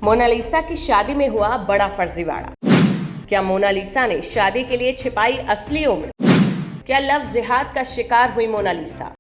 Mona Lisa की शादी में हुआ बड़ा फर्जीवाड़ा। क्या मोनालिसा ने शादी के लिए छिपाई असली उम्र? क्या लव जिहाद का शिकार हुई मोनालिसा?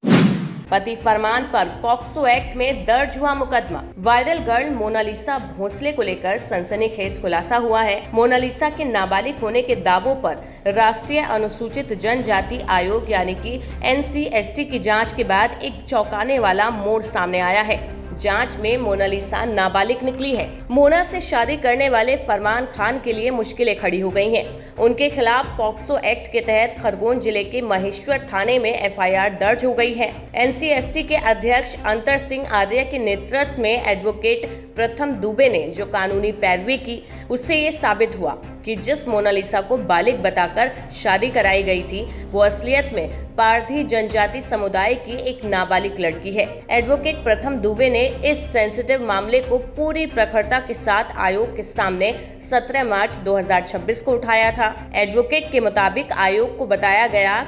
पति फरमान पर पॉक्सो एक्ट में दर्ज हुआ मुकदमा। वायरल गर्ल मोनालिसा भोंसले को लेकर सनसनीखेज खुलासा हुआ है। मोनालिसा के नाबालिग होने के दावों पर राष्ट्रीय अनुसूचित जनजाति आयोग यानी कि NCST की जांच के बाद एक चौंकाने वाला मोड़ सामने आया है। जांच में मोनालिसा नाबालिग निकली है। मोना से शादी करने वाले फरमान खान के लिए मुश्किलें खड़ी हो गई हैं। उनके खिलाफ पॉक्सो एक्ट के तहत खरगोन जिले के महेश्वर थाने में FIR दर्ज हो गई है। NCST के अध्यक्ष अंतर सिंह आर्य के नेतृत्व में एडवोकेट प्रथम दुबे ने जो कानूनी पैरवी की, उससे ये साबित हुआ कि जिस मोनालिसा को बालिग बताकर शादी कराई गई थी, वो असलियत में पारधी जनजाति समुदाय की एक नाबालिग लड़की है। एडवोकेट प्रथम दुबे ने इस सेंसिटिव मामले को पूरी प्रखरता के साथ आयोग के सामने 17 मार्च 2026 को उठाया था। एडवोकेट के मुताबिक आयोग को बताया गया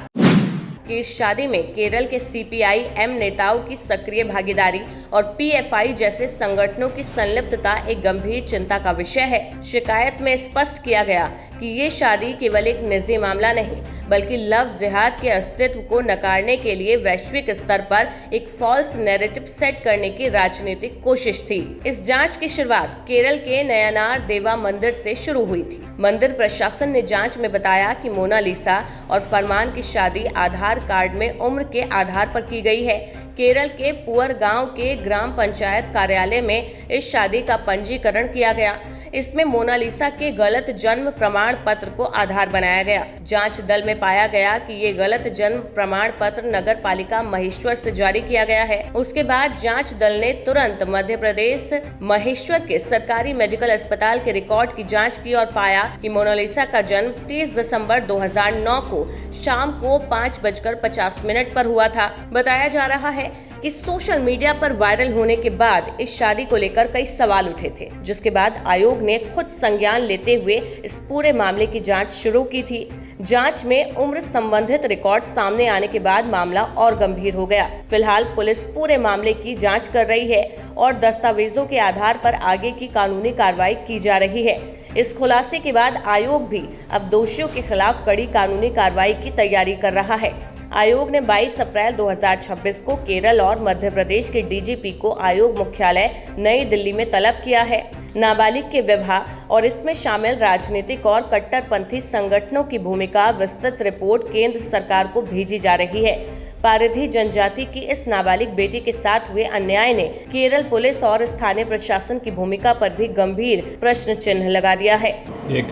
कि इस शादी में केरल के CPI-M नेताओं की सक्रिय भागीदारी और PFI जैसे संगठनों की संलिप्तता एक गंभीर चिंता का विषय है। शिकायत में स्पष्ट किया गया कि ये शादी केवल एक निजी मामला नहीं, बल्कि लव जिहाद के अस्तित्व को नकारने के लिए वैश्विक स्तर पर एक फॉल्स नैरेटिव सेट करने की राजनीतिक कोशिश थी। इस जांच की शुरुआत केरल के नयनार देवा मंदिर से शुरू हुई थी। मंदिर प्रशासन ने जांच में बताया कि मोनालिसा और फरमान की शादी आधार कार्ड में उम्र के आधार पर की गई है। केरल के पुअर गांव के ग्राम पंचायत कार्यालय में इस शादी का पंजीकरण किया गया। इसमें मोनालिसा के गलत जन्म प्रमाण पत्र को आधार बनाया गया। जांच दल में पाया गया कि ये गलत जन्म प्रमाण पत्र नगर पालिका महेश्वर से जारी किया गया है। उसके बाद जांच दल ने तुरंत मध्य प्रदेश महेश्वर के सरकारी मेडिकल अस्पताल के रिकॉर्ड की जांच की और पाया कि मोनालिसा का जन्म 30 दिसंबर 2009 को शाम को 5:50 पर हुआ था। बताया जा रहा है कि सोशल मीडिया पर वायरल होने के बाद इस शादी को लेकर कई सवाल उठे थे, जिसके बाद आयोग ने खुद संज्ञान लेते हुए इस पूरे मामले की जांच शुरू की थी। जांच में उम्र संबंधित रिकॉर्ड सामने आने के बाद मामला और गंभीर हो गया। फिलहाल पुलिस पूरे मामले की जांच कर रही है और दस्तावेजों के आधार पर आगे की कानूनी कार्रवाई की जा रही है। इस खुलासे के बाद आयोग भी अब दोषियों के खिलाफ कड़ी कानूनी कार्रवाई की तैयारी कर रहा है। आयोग ने 22 अप्रैल 2026 को केरल और मध्य प्रदेश के DGP को आयोग मुख्यालय नई दिल्ली में तलब किया है। नाबालिग के विवाह और इसमें शामिल राजनीतिक और कट्टरपंथी संगठनों की भूमिका विस्तृत रिपोर्ट केंद्र सरकार को भेजी जा रही है। पारधी जनजाति की इस नाबालिग बेटी के साथ हुए अन्याय ने केरल पुलिस और स्थानीय प्रशासन की भूमिका पर भी गंभीर प्रश्न चिन्ह लगा दिया है। एक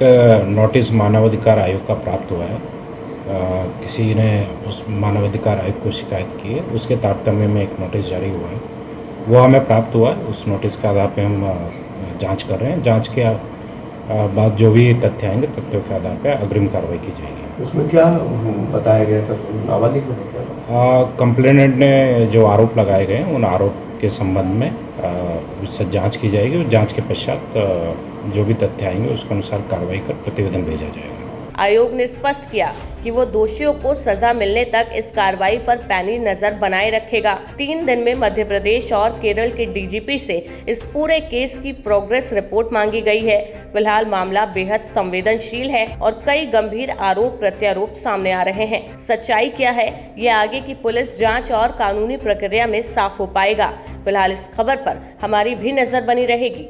नोटिस मानवाधिकार आयोग का प्राप्त हुआ है। किसी ने उस मानवाधिकार आयोग को शिकायत की है, उसके तारतम्य में एक नोटिस जारी हुआ है, वो हमें प्राप्त हुआ है। उस नोटिस के आधार पे हम जांच कर रहे हैं। जांच के बाद जो भी तथ्य आएंगे, तथ्यों के आधार पे अग्रिम कार्रवाई की जाएगी। उसमें क्या बताया गया सर? नाबालिग में कंप्लेनेंट ने जो आरोप लगाए गए हैं, उन आरोप के संबंध में जांच की जाएगी और जांच के पश्चात जो भी तथ्य आएंगे उसके अनुसार कार्रवाई कर प्रतिवेदन भेजा जाएगा। आयोग ने स्पष्ट किया कि वो दोषियों को सजा मिलने तक इस कार्रवाई पर पैनी नजर बनाए रखेगा। 3 दिन में मध्य प्रदेश और केरल के DGP से इस पूरे केस की प्रोग्रेस रिपोर्ट मांगी गई है। फिलहाल मामला बेहद संवेदनशील है और कई गंभीर आरोप प्रत्यारोप सामने आ रहे हैं। सच्चाई क्या है, ये आगे की पुलिस जांच और कानूनी प्रक्रिया में साफ हो पाएगा। फिलहाल इस खबर पर हमारी भी नजर बनी रहेगी।